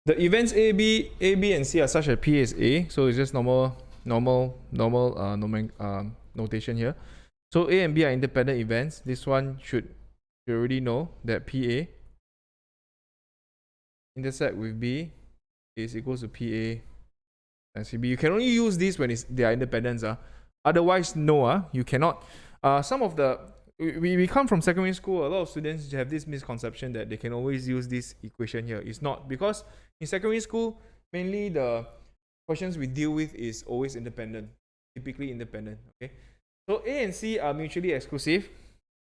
The events A, B, and C are such that P is A, so it's just normal notation here. So A and B are independent events. This one you already know that PA intersect with B is equals to PA times PB. You can only use this when they are independent. Otherwise, no. You cannot. Some of the we come from secondary school. A lot of students have this misconception that they can always use this equation here. It's not, because in secondary school, mainly the questions we deal with is always independent, typically independent. Okay, so A and C are mutually exclusive.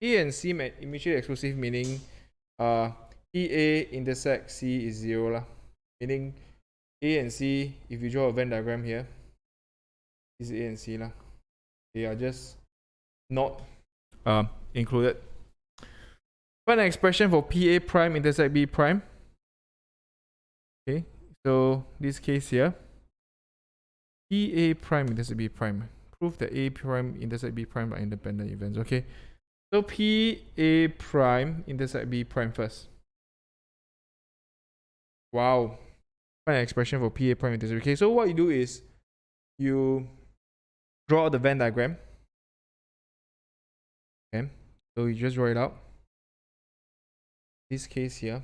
A and C mutually exclusive, meaning PA intersect C is 0 lah. Meaning A and C, if you draw a Venn diagram here, is A and C lah. They are just not included. Find an expression for PA prime intersect B prime. Okay, so this case here, PA prime intersect B prime. Prove that A prime intersect B prime are independent events. Okay, so PA prime intersect B prime first. Wow. Find an expression for PA prime intersect. Okay, so what you do is you draw the Venn diagram. Okay, so you just draw it out. This case here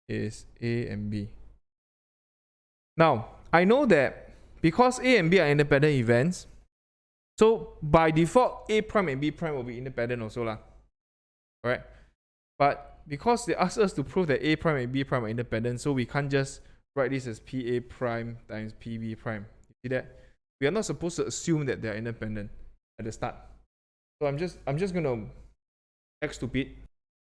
is A and B. Now, I know that because A and B are independent events, so by default, A prime and B prime will be independent also lah. Alright? But because they asked us to prove that A prime and B prime are independent, so we can't just write this as PA prime times PB prime. You see that? We are not supposed to assume that they are independent at the start. So I'm just gonna act stupid.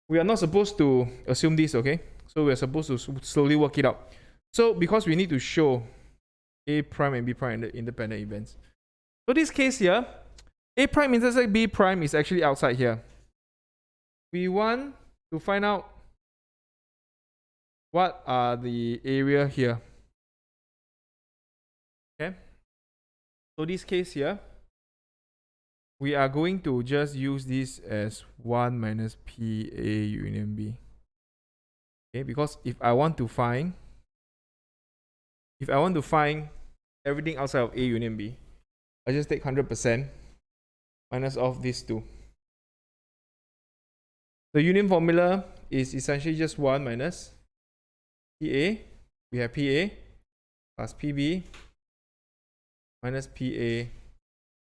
We are not supposed to assume this, okay? So we're supposed to slowly work it out. So because we need to show A prime and B prime are independent events. So this case here, A prime intersect B prime is actually outside here. We want to find out what are the area here. Okay. So this case here, we are going to just use this as 1 minus PA union B. Okay, because if I want to find everything outside of A union B, I just take 100% minus off these two. The union formula is essentially just 1 minus PA. We have PA plus PB minus PA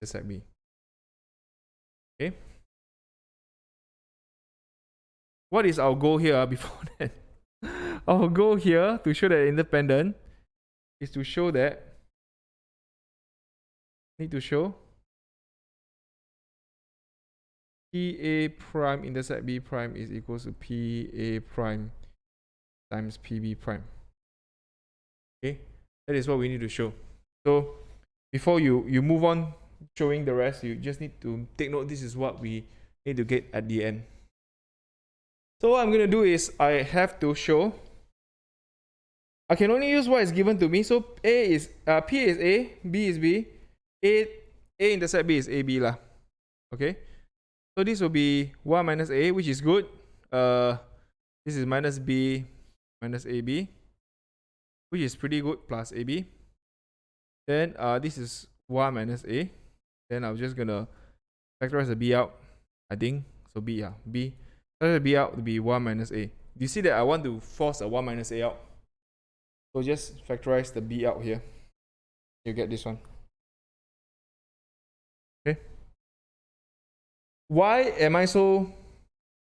intersect B. Okay. What is our goal here before that? Our goal here to show that independent is to show that PA prime intersect B prime is equals to PA prime times PB prime. Okay, that is what we need to show. So before you move on showing the rest, you just need to take note this is what we need to get at the end. So what I'm going to do is I have to show, I can only use what is given to me. So P is A, B is B, A intersect B is AB lah. Okay, so this will be 1 minus A, which is good. This is minus B minus AB, which is pretty good, plus AB. Then this is 1 minus A. Then I'm just gonna factorize the B out, I think. So B, yeah, B. Factorize the B out to be 1 minus A. You see that I want to force a 1 minus A out. So just factorize the B out here. You get this one. Okay. Why am I so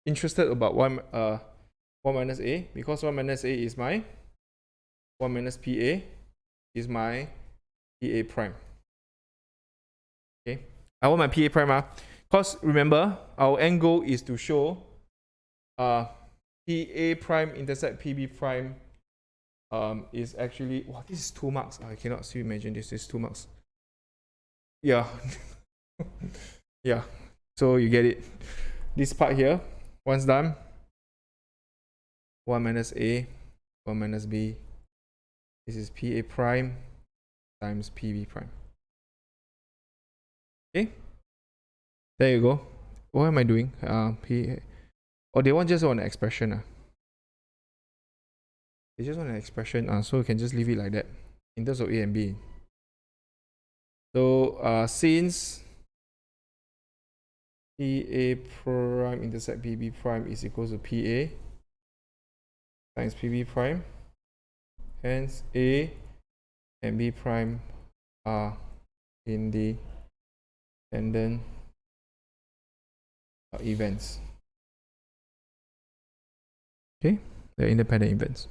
interested about 1 minus A? Because 1 minus A is my 1 minus PA is my PA prime. Okay, I want my PA prime because remember our end goal is to show PA prime intersect PB prime is actually, wow, this is 2 marks. I cannot still imagine this is 2 marks. Yeah. Yeah, so you get it. This part here, once done, 1 minus A, 1 minus B. This is PA prime times PB prime. Okay, there you go. What am I doing? PA. Oh, they want just one expression. It's just want an expression, so you can just leave it like that in terms of A and B. So since PA prime intersect PB prime is equals to PA times PB prime, hence A and B prime are independent events. Okay, they're independent events.